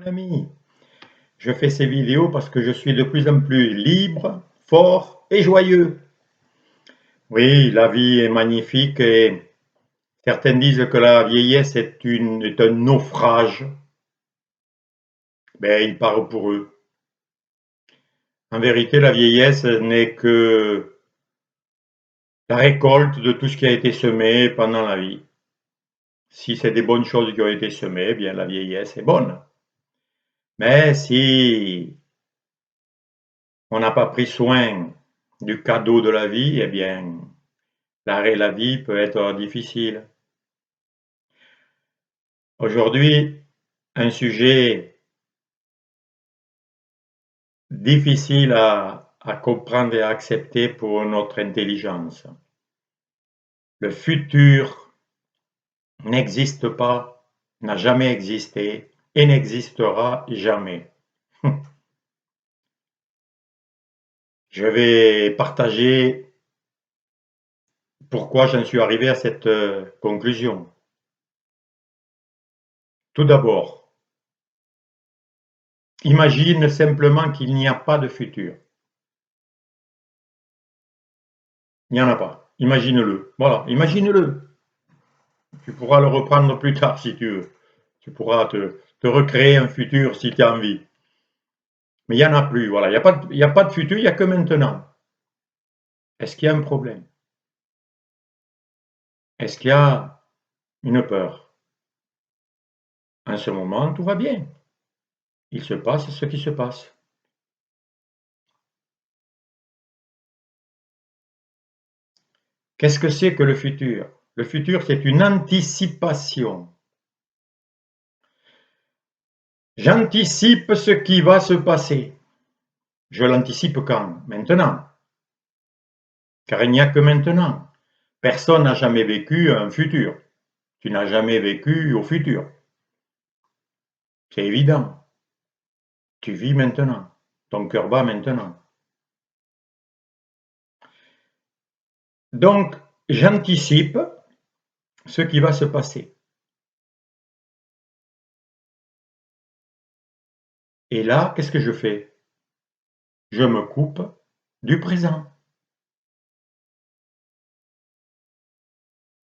ami. Je fais ces vidéos parce que je suis de plus en plus libre, fort et joyeux. Oui, la vie est magnifique et certains disent que la vieillesse est un naufrage. Ben, ils parlent pour eux. En vérité, la vieillesse n'est que la récolte de tout ce qui a été semé pendant la vie. Si c'est des bonnes choses qui ont été semées, eh bien la vieillesse est bonne. Mais si on n'a pas pris soin du cadeau de la vie, eh bien la vie peut être difficile. Aujourd'hui, un sujet difficile à comprendre et à accepter pour notre intelligence. Le futur n'existe pas, n'a jamais existé et n'existera jamais. Je vais partager pourquoi j'en suis arrivé à cette conclusion. Tout d'abord, imagine simplement qu'il n'y a pas de futur. Il n'y en a pas. Imagine-le. Voilà, imagine-le. Tu pourras le reprendre plus tard si tu veux. Tu pourras te recréer un futur si tu as envie. Mais il n'y en a plus. Voilà, il y a pas de futur, il n'y a que maintenant. Est-ce qu'il y a un problème? Est-ce qu'il y a une peur? En ce moment, tout va bien. Il se passe ce qui se passe. Qu'est-ce que c'est que le futur? Le futur, c'est une anticipation. J'anticipe ce qui va se passer. Je l'anticipe quand? Maintenant. Car il n'y a que maintenant. Personne n'a jamais vécu un futur. Tu n'as jamais vécu au futur. C'est évident. Tu vis maintenant. Ton cœur bat maintenant. Donc, j'anticipe ce qui va se passer. Et là, qu'est-ce que je fais? Je me coupe du présent.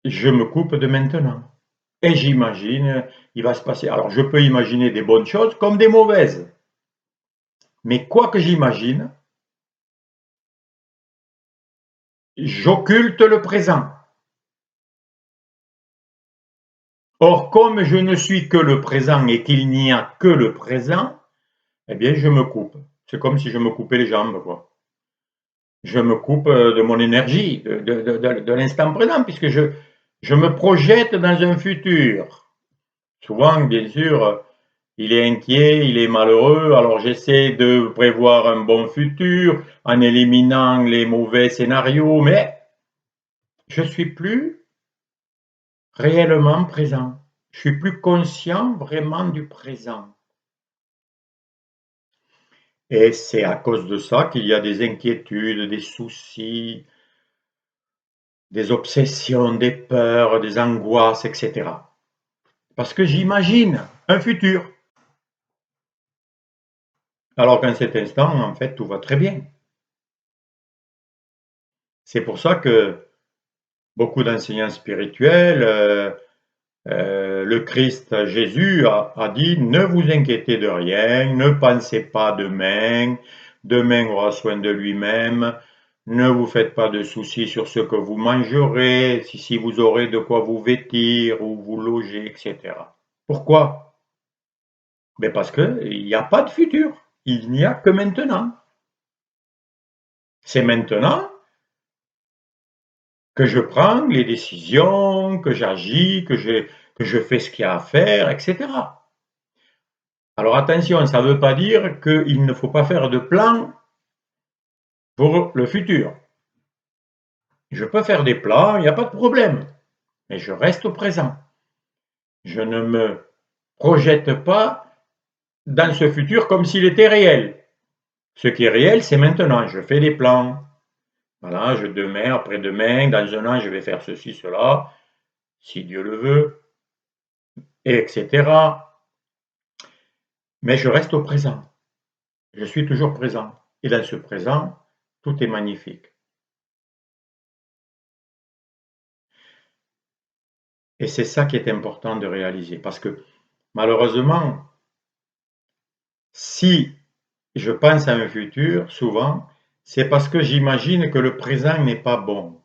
Je me coupe de maintenant. Et j'imagine, il va se passer. Alors, je peux imaginer des bonnes choses comme des mauvaises. Mais quoi que j'imagine, j'occulte le présent. Or, comme je ne suis que le présent et qu'il n'y a que le présent, eh bien, je me coupe. C'est comme si je me coupais les jambes, quoi. Je me coupe de mon énergie, de l'instant présent, puisque je me projette dans un futur. Souvent, bien sûr, il est inquiet, il est malheureux, alors j'essaie de prévoir un bon futur en éliminant les mauvais scénarios, mais je suis plus réellement présent. Je suis plus conscient vraiment du présent. Et c'est à cause de ça qu'il y a des inquiétudes, des soucis, des obsessions, des peurs, des angoisses, etc. Parce que j'imagine un futur. Alors qu'en cet instant, en fait, tout va très bien. C'est pour ça que beaucoup d'enseignants spirituels, le Christ Jésus a dit: ne vous inquiétez de rien, ne pensez pas demain, demain aura soin de lui-même, ne vous faites pas de soucis sur ce que vous mangerez, si vous aurez de quoi vous vêtir ou vous loger, etc. Pourquoi? Ben parce qu'il n'y a pas de futur, il n'y a que maintenant. C'est maintenant que je prends les décisions, que j'agis, que je fais ce qu'il y a à faire, etc. Alors attention, ça ne veut pas dire qu'il ne faut pas faire de plan pour le futur. Je peux faire des plans, il n'y a pas de problème, mais je reste au présent. Je ne me projette pas dans ce futur comme s'il était réel. Ce qui est réel, c'est maintenant. Je fais des plans. Voilà, demain, après-demain, dans un an, je vais faire ceci, cela, si Dieu le veut, etc. Mais je reste au présent. Je suis toujours présent. Et dans ce présent, tout est magnifique. Et c'est ça qui est important de réaliser. Parce que malheureusement, si je pense à un futur, souvent, c'est parce que j'imagine que le présent n'est pas bon.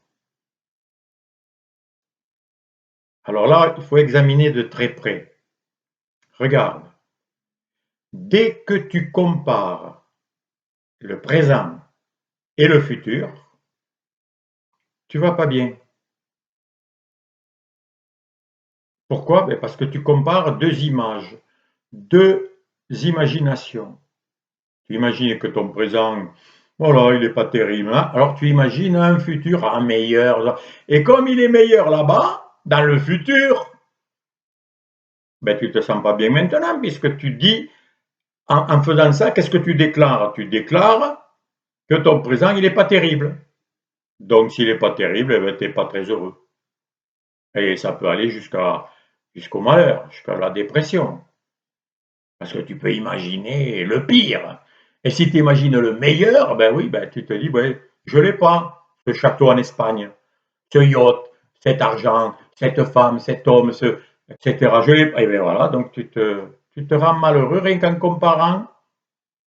Alors là, il faut examiner de très près. Regarde, dès que tu compares le présent et le futur, tu vas pas bien. Pourquoi? Parce que tu compares deux images, deux imaginations. Tu imagines que ton présent, voilà, il n'est pas terrible, hein. Alors tu imagines un futur meilleur. Et comme il est meilleur là-bas, dans le futur, tu ne te sens pas bien maintenant, puisque tu dis, en faisant ça, qu'est-ce que tu déclares? Tu déclares que ton présent, il n'est pas terrible. Donc s'il n'est pas terrible, tu n'es pas très heureux. Et ça peut aller jusqu'au malheur, jusqu'à la dépression. Parce que tu peux imaginer le pire. Et si tu imagines le meilleur, tu te dis, je ne l'ai pas, ce château en Espagne, ce yacht, cet argent, cette femme, cet homme, etc. Je l'ai pas. Et bien voilà, donc tu te rends malheureux rien qu'en comparant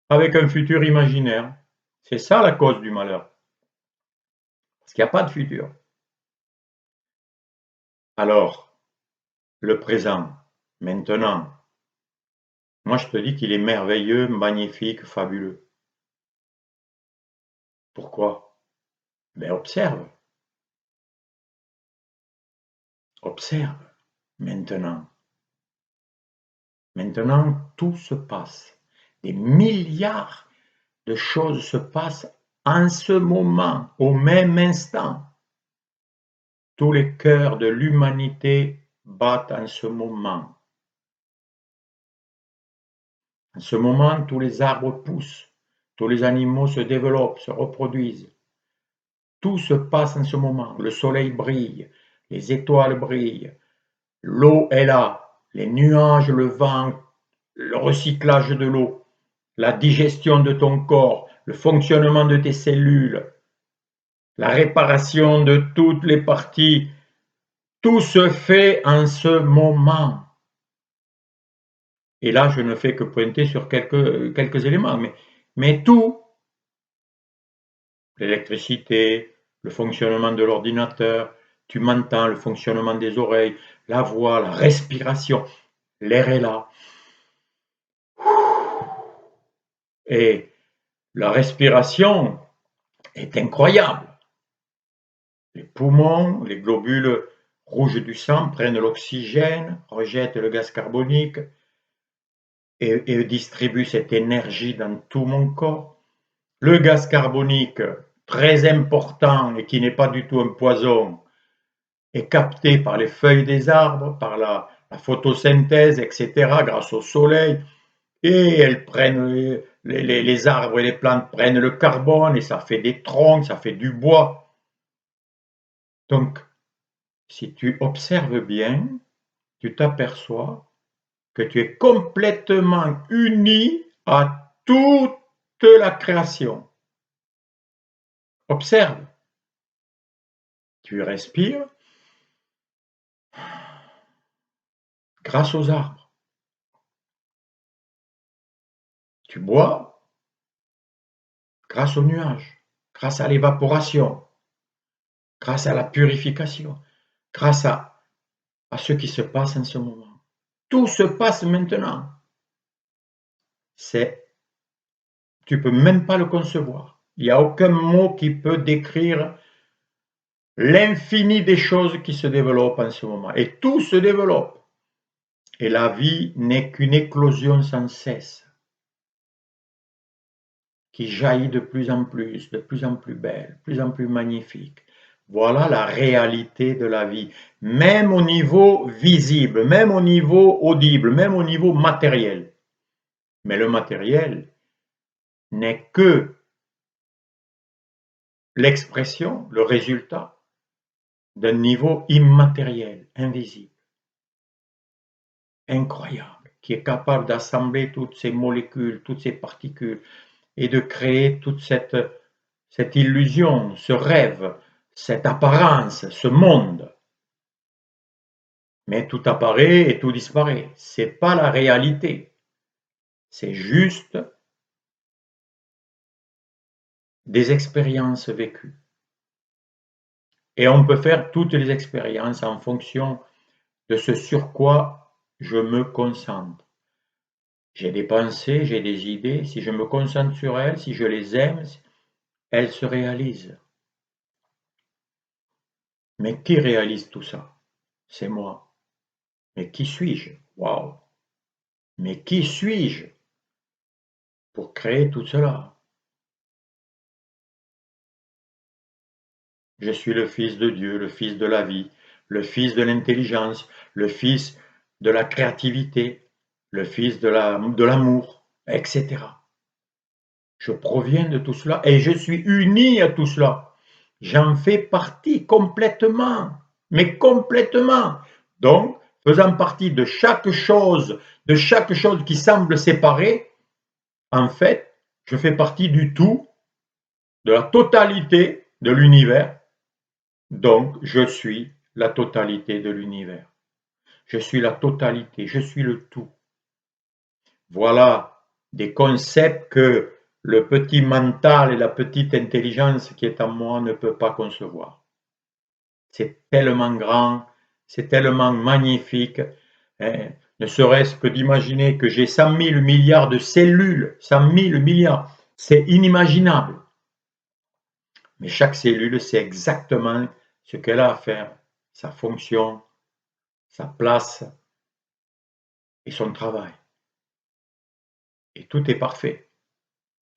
avec un futur imaginaire. C'est ça la cause du malheur. Parce qu'il n'y a pas de futur. Alors, le présent, maintenant, moi je te dis qu'il est merveilleux, magnifique, fabuleux. Pourquoi? Observe. Observe maintenant. Maintenant, tout se passe. Des milliards de choses se passent en ce moment, au même instant. Tous les cœurs de l'humanité battent en ce moment. En ce moment, tous les arbres poussent, tous les animaux se développent, se reproduisent. Tout se passe en ce moment. Le soleil brille, les étoiles brillent, l'eau est là, les nuages, le vent, le recyclage de l'eau, la digestion de ton corps, le fonctionnement de tes cellules, la réparation de toutes les parties, tout se fait en ce moment. Et là, je ne fais que pointer sur quelques éléments, mais tout, l'électricité, le fonctionnement de l'ordinateur, tu m'entends, le fonctionnement des oreilles, la voix, la respiration, l'air est là. Et la respiration est incroyable. Les poumons, les globules rouges du sang prennent l'oxygène, rejettent le gaz carbonique et distribuent cette énergie dans tout mon corps. Le gaz carbonique, très important et qui n'est pas du tout un poison, est capté par les feuilles des arbres, par la photosynthèse, etc., grâce au soleil. Et elles prennent, les arbres et les plantes prennent le carbone et ça fait des troncs, ça fait du bois. Donc, si tu observes bien, tu t'aperçois que tu es complètement uni à toute la création. Observe. Tu respires grâce aux arbres. Tu bois grâce aux nuages, grâce à l'évaporation, grâce à la purification, grâce à ce qui se passe en ce moment. Tout se passe maintenant. Tu ne peux même pas le concevoir. Il n'y a aucun mot qui peut décrire l'infini des choses qui se développent en ce moment. Et tout se développe. Et la vie n'est qu'une éclosion sans cesse, qui jaillit de plus en plus belle, de plus en plus magnifique. Voilà la réalité de la vie, même au niveau visible, même au niveau audible, même au niveau matériel. Mais le matériel n'est que l'expression, le résultat d'un niveau immatériel, invisible, incroyable, qui est capable d'assembler toutes ces molécules, toutes ces particules, et de créer toute cette illusion, ce rêve, cette apparence, ce monde. Mais tout apparaît et tout disparaît. C'est pas la réalité. C'est juste des expériences vécues. Et on peut faire toutes les expériences en fonction de ce sur quoi je me concentre. J'ai des pensées, j'ai des idées, si je me concentre sur elles, si je les aime, elles se réalisent. Mais qui réalise tout ça? C'est moi. Mais qui suis-je? Waouh! Mais qui suis-je pour créer tout cela? Je suis le Fils de Dieu, le Fils de la vie, le Fils de l'intelligence, le Fils de la créativité, le Fils de l'amour, etc. Je proviens de tout cela et je suis uni à tout cela. J'en fais partie complètement, mais complètement. Donc, faisant partie de chaque chose qui semble séparée, en fait, je fais partie du tout, de la totalité de l'univers. Donc, je suis la totalité de l'univers. Je suis la totalité, je suis le tout. Voilà des concepts que le petit mental et la petite intelligence qui est en moi ne peut pas concevoir. C'est tellement grand, c'est tellement magnifique, hein, ne serait-ce que d'imaginer que j'ai 100 000 milliards de cellules, 100 000 milliards, c'est inimaginable. Mais chaque cellule sait exactement ce qu'elle a à faire, sa fonction, sa place et son travail. Et tout est parfait.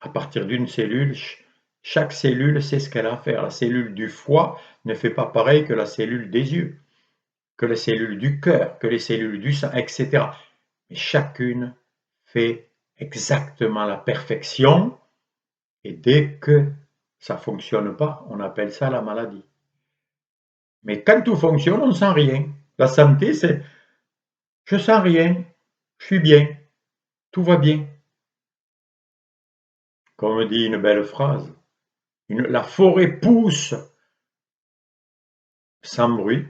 À partir d'une cellule, chaque cellule sait ce qu'elle a à faire. La cellule du foie ne fait pas pareil que la cellule des yeux, que les cellules du cœur, que les cellules du sang, etc. Mais chacune fait exactement la perfection et dès que ça ne fonctionne pas, on appelle ça la maladie. Mais quand tout fonctionne, on ne sent rien. La santé, c'est je ne sens rien, je suis bien, tout va bien. Comme dit une belle phrase, la forêt pousse sans bruit,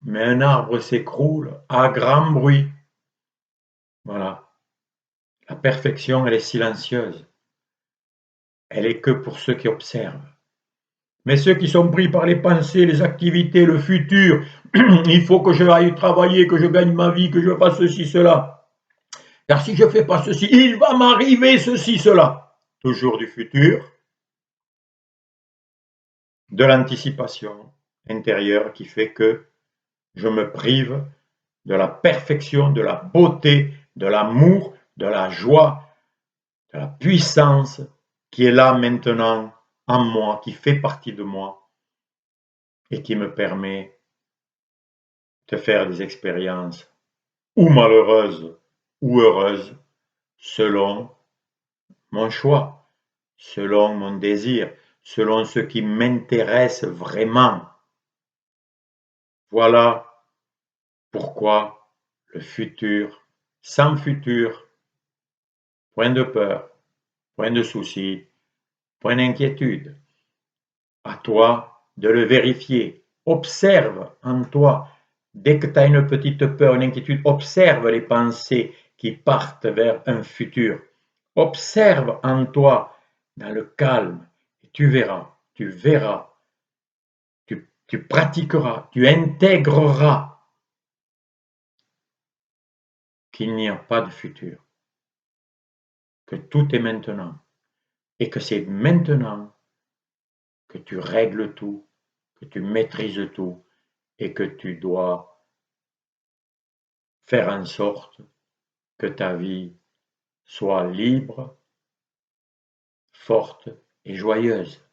mais un arbre s'écroule à grand bruit. Voilà. La perfection, elle est silencieuse. Elle est que pour ceux qui observent. Mais ceux qui sont pris par les pensées, les activités, le futur, il faut que je aille travailler, que je gagne ma vie, que je fasse ceci, cela. Car si je ne fais pas ceci, il va m'arriver ceci, cela. Toujours du futur, de l'anticipation intérieure qui fait que je me prive de la perfection, de la beauté, de l'amour, de la joie, de la puissance qui est là maintenant en moi, qui fait partie de moi et qui me permet de faire des expériences ou malheureuses ou heureuses selon mon choix, selon mon désir, selon ce qui m'intéresse vraiment. Voilà pourquoi le futur, sans futur, point de peur, point de souci, point d'inquiétude. À toi de le vérifier. Observe en toi. Dès que tu as une petite peur, une inquiétude, observe les pensées qui partent vers un futur. Observe en toi dans le calme et tu verras, tu pratiqueras, tu intégreras qu'il n'y a pas de futur, que tout est maintenant et que c'est maintenant que tu règles tout, que tu maîtrises tout et que tu dois faire en sorte que ta vie soit libre, forte et joyeuse.